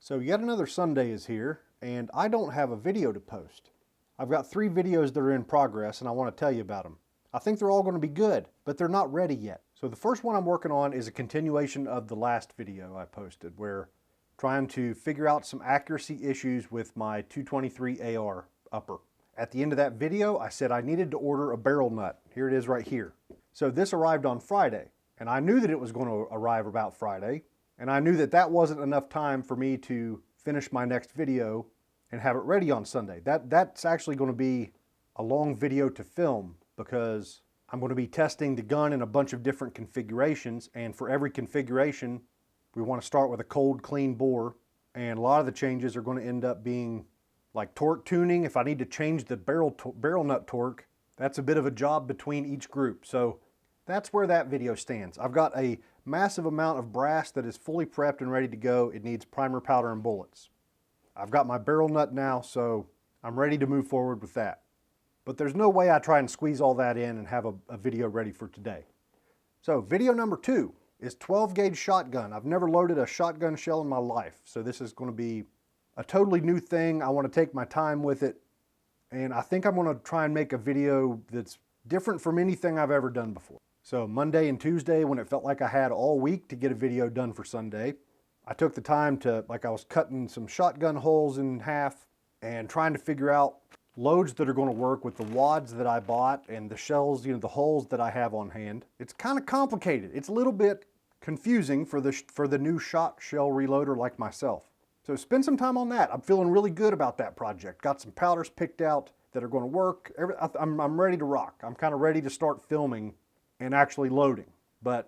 So yet another Sunday is here, and I don't have a video to post. I've got 3 videos that are in progress, and I want to tell you about them. I think they're all going to be good, but they're not ready yet. So the first one I'm working on is a continuation of the last video I posted, where trying to figure out some accuracy issues with my 223 AR upper. At the end of that video, I said I needed to order a barrel nut. Here it is right here. So this arrived on Friday, and I knew that it was going to arrive about Friday, and I knew that that wasn't enough time for me to finish my next video and have it ready on Sunday. That's actually going to be a long video to film because I'm going to be testing the gun in a bunch of different configurations, and for every configuration we want to start with a cold, clean bore, and a lot of the changes are going to end up being like torque tuning. If I need to change the barrel nut torque, that's a bit of a job between each group. So that's where that video stands. I've got a massive amount of brass that is fully prepped and ready to go. It needs primer, powder, and bullets. I've got my barrel nut now, so I'm ready to move forward with that. But there's no way I try and squeeze all that in and have a video ready for today. So video number 2 is 12 gauge shotgun. I've never loaded a shotgun shell in my life, so this is going to be a totally new thing. I want to take my time with it, and I think I'm going to try and make a video that's different from anything I've ever done before. So Monday and Tuesday, when it felt like I had all week to get a video done for Sunday, I took the time to, I was cutting some shotgun holes in half and trying to figure out loads that are going to work with the wads that I bought and the shells, the holes that I have on hand. It's kind of complicated. It's a little bit confusing for the new shot shell reloader like myself. So spend some time on that. I'm feeling really good about that project. Got some powders picked out that are going to work. I'm ready to rock. I'm kind of ready to start filming and actually loading.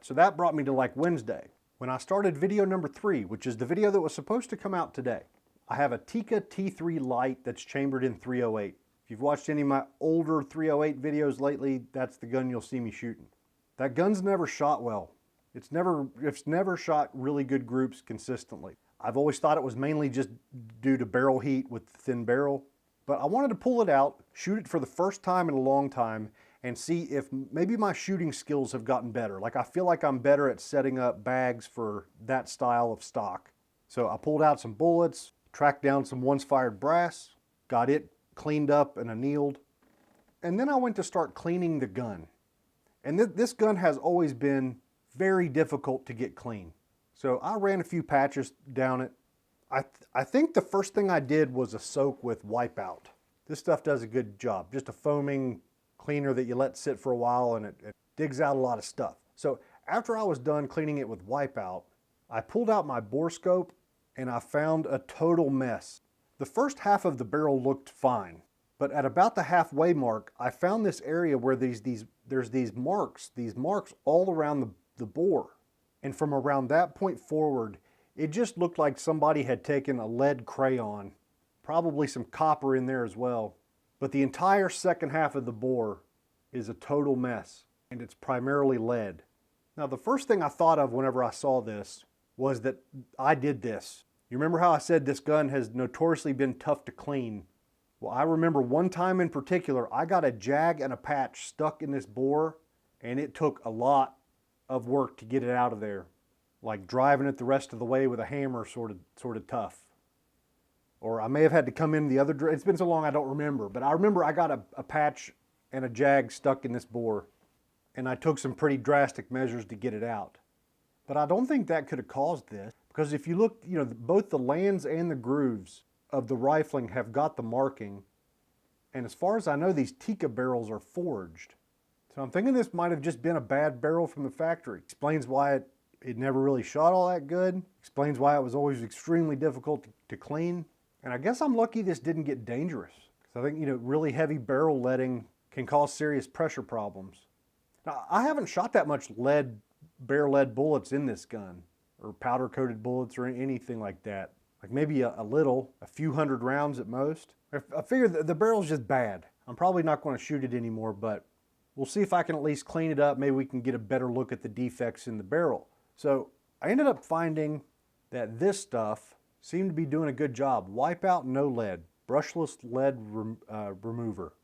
So that brought me to like Wednesday, when I started video number 3, which is the video that was supposed to come out today. I have a Tikka T3 Light that's chambered in 308. If you've watched any of my older 308 videos lately, that's the gun you'll see me shooting. That gun's never shot well. It's never shot really good groups consistently. I've always thought it was mainly just due to barrel heat with the thin barrel, but I wanted to pull it out, shoot it for the first time in a long time, and see if maybe my shooting skills have gotten better. Like I feel like I'm better at setting up bags for that style of stock. So I pulled out some bullets, tracked down some once fired brass, got it cleaned up and annealed, and then I went to start cleaning the gun. And this gun has always been very difficult to get clean. So I ran a few patches down it. I think the first thing I did was a soak with Wipeout. This stuff does a good job. Just a foaming cleaner that you let sit for a while, and it digs out a lot of stuff. So after I was done cleaning it with Wipeout, I pulled out my bore scope and I found a total mess. The first half of the barrel looked fine, but at about the halfway mark, I found this area where there's these marks all around the bore. And from around that point forward, it just looked like somebody had taken a lead crayon, probably some copper in there as well. But the entire second half of the bore is a total mess, and it's primarily lead. Now, the first thing I thought of whenever I saw this was that I did this. You remember how I said this gun has notoriously been tough to clean? Well, I remember one time in particular, I got a jag and a patch stuck in this bore, and it took a lot of work to get it out of there. Like driving it the rest of the way with a hammer, sort of tough. Or I may have had to come in the other direction. It's been so long I don't remember. But I remember I got a patch and a jag stuck in this bore, and I took some pretty drastic measures to get it out. But I don't think that could have caused this, because if you look, both the lands and the grooves of the rifling have got the marking. And as far as I know, these Tikka barrels are forged. So I'm thinking this might have just been a bad barrel from the factory. Explains why it never really shot all that good. Explains why it was always extremely difficult to clean. And I guess I'm lucky this didn't get dangerous, because I think, really heavy barrel leading can cause serious pressure problems. Now, I haven't shot that much bare lead bullets in this gun, or powder coated bullets or anything like that. Like maybe a few hundred rounds at most. I figure the barrel's just bad. I'm probably not going to shoot it anymore, but we'll see if I can at least clean it up. Maybe we can get a better look at the defects in the barrel. So I ended up finding that this stuff seemed to be doing a good job. Wipeout no lead, brushless lead remover.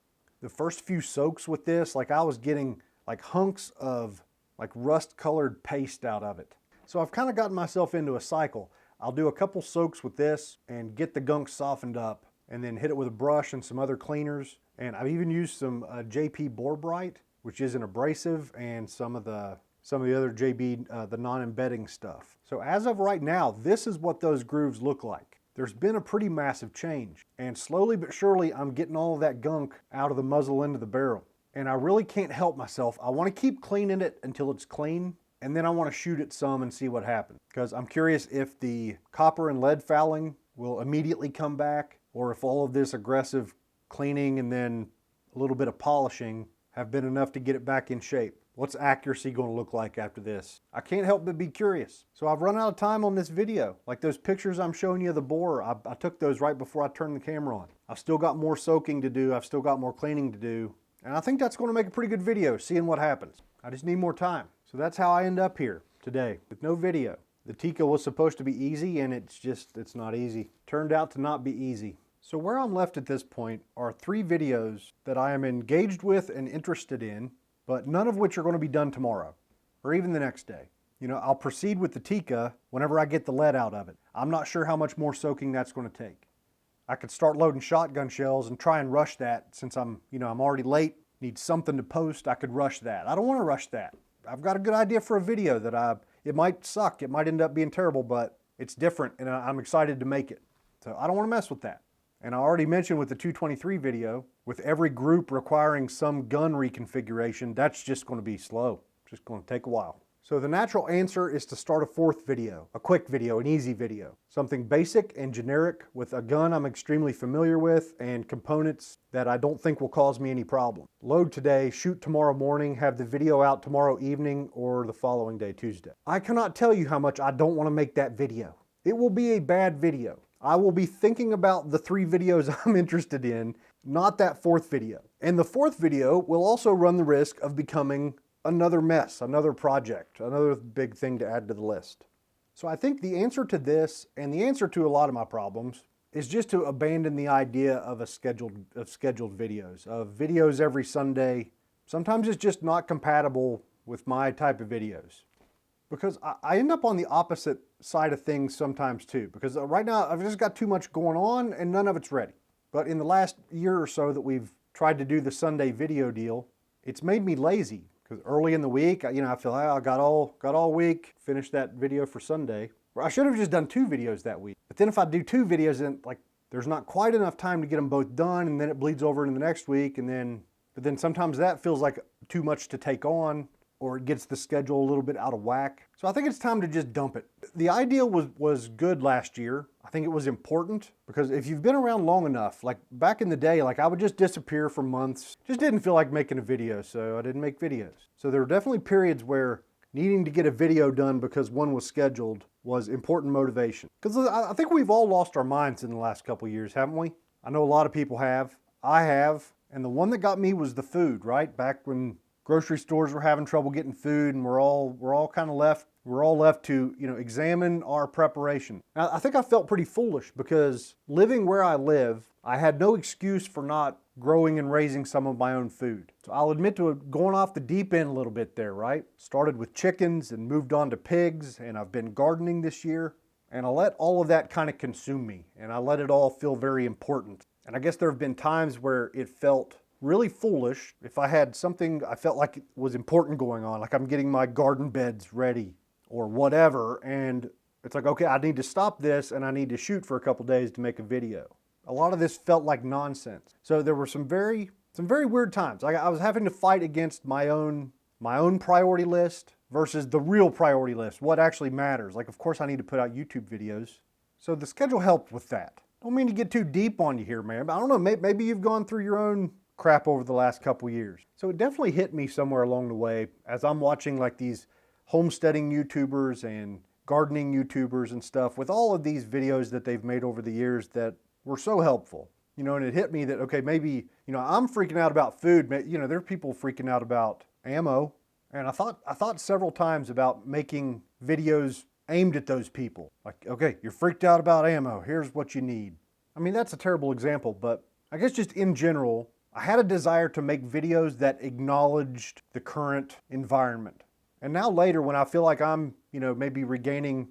The first few soaks with this, I was getting like hunks of like rust colored paste out of it. So I've kind of gotten myself into a cycle. I'll do a couple soaks with this and get the gunk softened up, and then hit it with a brush and some other cleaners. And I've even used some JP Bore Bright, which is an abrasive, and some of the other JB, the non-embedding stuff. So as of right now, this is what those grooves look like. There's been a pretty massive change, and slowly but surely I'm getting all of that gunk out of the muzzle end of the barrel. And I really can't help myself. I want to keep cleaning it until it's clean, and then I want to shoot it some and see what happens. Because I'm curious if the copper and lead fouling will immediately come back, or if all of this aggressive cleaning and then a little bit of polishing have been enough to get it back in shape. What's accuracy going to look like after this? I can't help but be curious. So I've run out of time on this video. Like those pictures I'm showing you of the bore, I took those right before I turned the camera on. I've still got more soaking to do. I've still got more cleaning to do. And I think that's going to make a pretty good video, seeing what happens. I just need more time. So that's how I end up here today with no video. The Tikka was supposed to be easy, and it's not easy. Turned out to not be easy. So where I'm left at this point are 3 videos that I am engaged with and interested in, but none of which are going to be done tomorrow or even the next day. You know, I'll proceed with the Tikka whenever I get the lead out of it. I'm not sure how much more soaking that's going to take. I could start loading shotgun shells and try and rush that since I'm already late, need something to post. I could rush that. I don't want to rush that. I've got a good idea for a video that it might suck. It might end up being terrible, but it's different and I'm excited to make it. So I don't want to mess with that. And I already mentioned with the 223 video, with every group requiring some gun reconfiguration, that's just going to be slow. Just going to take a while. So the natural answer is to start a 4th video, a quick video, an easy video. Something basic and generic with a gun I'm extremely familiar with and components that I don't think will cause me any problem. Load today, shoot tomorrow morning, have the video out tomorrow evening or the following day, Tuesday. I cannot tell you how much I don't want to make that video. It will be a bad video. I will be thinking about the 3 videos I'm interested in, not that 4th video. And the 4th video will also run the risk of becoming another mess, another project, another big thing to add to the list. So I think the answer to this, and the answer to a lot of my problems, is just to abandon the idea of scheduled videos, of videos every Sunday. Sometimes it's just not compatible with my type of videos. Because I end up on the opposite side of things sometimes too. Because right now I've just got too much going on and none of it's ready. But in the last year or so that we've tried to do the Sunday video deal, it's made me lazy. Because early in the week, I feel like I got all week, finished that video for Sunday. Or I should have just done 2 videos that week. But then if I do 2 videos, then there's not quite enough time to get them both done, and then it bleeds over into the next week, but then sometimes that feels like too much to take on, or it gets the schedule a little bit out of whack. So I think it's time to just dump it. The idea was good last year. I think it was important because if you've been around long enough, like back in the day, I would just disappear for months. Just didn't feel like making a video, so I didn't make videos. So there were definitely periods where needing to get a video done because one was scheduled was important motivation. Because I think we've all lost our minds in the last couple years, haven't we? I know a lot of people have. I have. And the one that got me was the food, right? Back when grocery stores were having trouble getting food, and we're all kind of left to examine our preparation. Now, I think I felt pretty foolish because living where I live, I had no excuse for not growing and raising some of my own food. So I'll admit to going off the deep end a little bit there, right? Started with chickens and moved on to pigs, and I've been gardening this year, and I let all of that kind of consume me, and I let it all feel very important. And I guess there have been times where it felt really foolish if I had something I felt like it was important going on, like I'm getting my garden beds ready or whatever, and it's like, okay, I need to stop this and I need to shoot for a couple days to make a video. A lot of this felt like nonsense. So there were some very weird times. I was having to fight against my own priority list versus the real priority list, what actually matters. Like, of course I need to put out YouTube videos. So the schedule helped with that. Don't mean to get too deep on you here, man, but I don't know, maybe you've gone through your own crap over the last couple years. So it definitely hit me somewhere along the way as I'm watching like these homesteading YouTubers and gardening YouTubers and stuff with all of these videos that they've made over the years that were so helpful. And it hit me that, okay, maybe, I'm freaking out about food, but, there are people freaking out about ammo. And I thought several times about making videos aimed at those people. Like, okay, you're freaked out about ammo. Here's what you need. I mean, that's a terrible example, but I guess just in general, I had a desire to make videos that acknowledged the current environment. And now later, when I feel like I'm, maybe regaining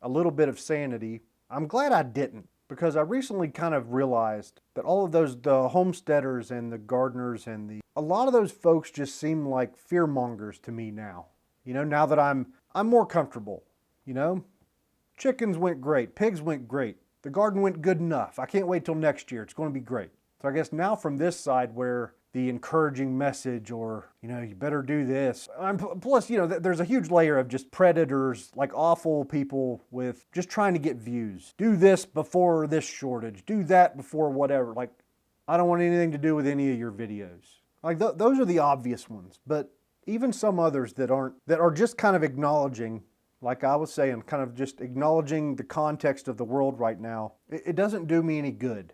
a little bit of sanity. I'm glad I didn't, because I recently kind of realized that all of the homesteaders and the gardeners and a lot of those folks just seem like fear mongers to me now. You know, now that I'm more comfortable, you know, chickens went great, pigs went great, the garden went good enough. I can't wait till next year. It's going to be great. So I guess now from this side where the encouraging message or, you know, you better do this. Plus, you know, there's a huge layer of just predators, like awful people with just trying to get views. Do this before this shortage. Do that before whatever. Like, I don't want anything to do with any of your videos. Like, those are the obvious ones. But even some others that are just kind of acknowledging, like I was saying, kind of just acknowledging the context of the world right now, it doesn't do me any good.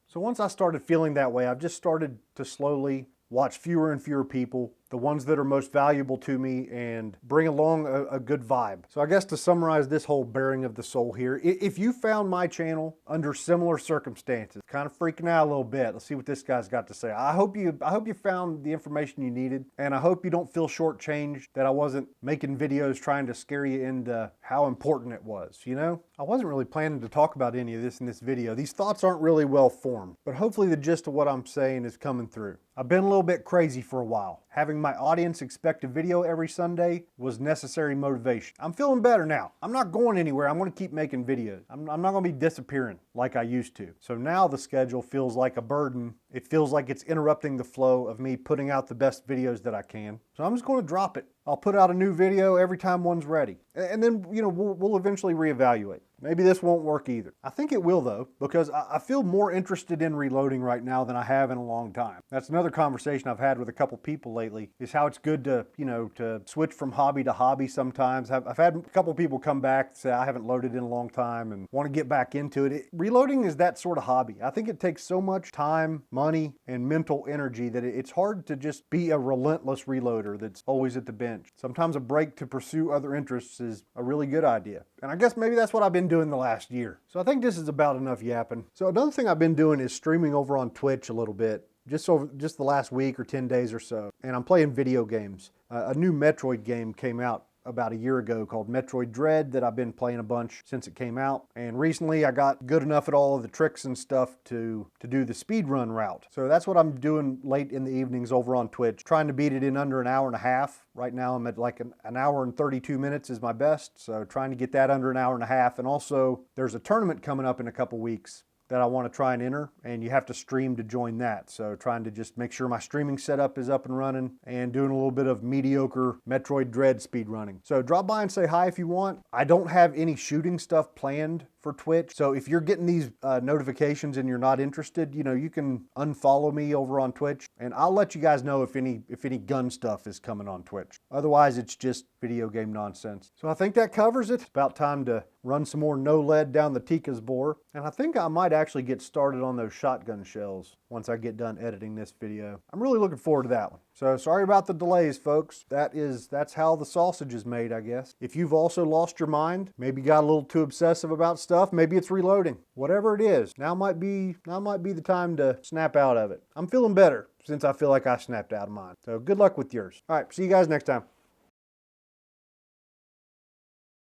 So once I started feeling that way, I've just started to slowly watch fewer and fewer people, the ones that are most valuable to me, and bring along a good vibe. So I guess to summarize this whole bearing of the soul here, if you found my channel under similar circumstances, kind of freaking out a little bit, let's see what this guy's got to say. I hope you found the information you needed, and I hope you don't feel shortchanged that I wasn't making videos trying to scare you into how important it was, you know? I wasn't really planning to talk about any of this in this video. These thoughts aren't really well formed, but hopefully the gist of what I'm saying is coming through. I've been a little bit crazy for a while. Having my audience expect a video every Sunday was necessary motivation. I'm feeling better now. I'm not going anywhere. I'm going to keep making videos. I'm not going to be disappearing like I used to. So now the schedule feels like a burden. It feels like it's interrupting the flow of me putting out the best videos that I can. So I'm just going to drop it. I'll put out a new video every time one's ready. And then, you know, we'll eventually reevaluate. Maybe this won't work either. I think it will though, because I feel more interested in reloading right now than I have in a long time. That's another conversation I've had with a couple people lately, is how it's good to, you know, to switch from hobby to hobby sometimes. I've had a couple people come back and say I haven't loaded in a long time and want to get back into it. Reloading is that sort of hobby. I think it takes so much time, money, and mental energy that it's hard to just be a relentless reloader that's always at the bench. Sometimes a break to pursue other interests is a really good idea. And I guess maybe that's what I've been doing the last year. So I think this is about enough yapping. So another thing I've been doing is streaming over on Twitch a little bit, just the last week or 10 days or so. And I'm playing video games. A new Metroid game came out about a year ago called Metroid Dread that I've been playing a bunch since it came out. And recently I got good enough at all of the tricks and stuff to do the speedrun route. So that's what I'm doing late in the evenings over on Twitch, trying to beat it in under an hour and a half. Right now I'm at like an hour and 32 minutes is my best. So trying to get that under an hour and a half. And also there's a tournament coming up in a couple weeks that I want to try and enter, and you have to stream to join that. So trying to just make sure my streaming setup is up and running and doing a little bit of mediocre Metroid Dread speed running. So drop by and say hi if you want. I don't have any shooting stuff planned for Twitch. So if you're getting these notifications and you're not interested, you know, you can unfollow me over on Twitch and I'll let you guys know if any gun stuff is coming on Twitch. Otherwise, it's just video game nonsense. So I think that covers it. It's about time to run some more no lead down the Tikka's bore. And I think I might actually get started on those shotgun shells once I get done editing this video. I'm really looking forward to that one. So sorry about the delays, folks. That's how the sausage is made, I guess. If you've also lost your mind, maybe got a little too obsessive about stuff, maybe it's reloading. Whatever it is, now might be the time to snap out of it. I'm feeling better since I feel like I snapped out of mine. So good luck with yours. All right, see you guys next time.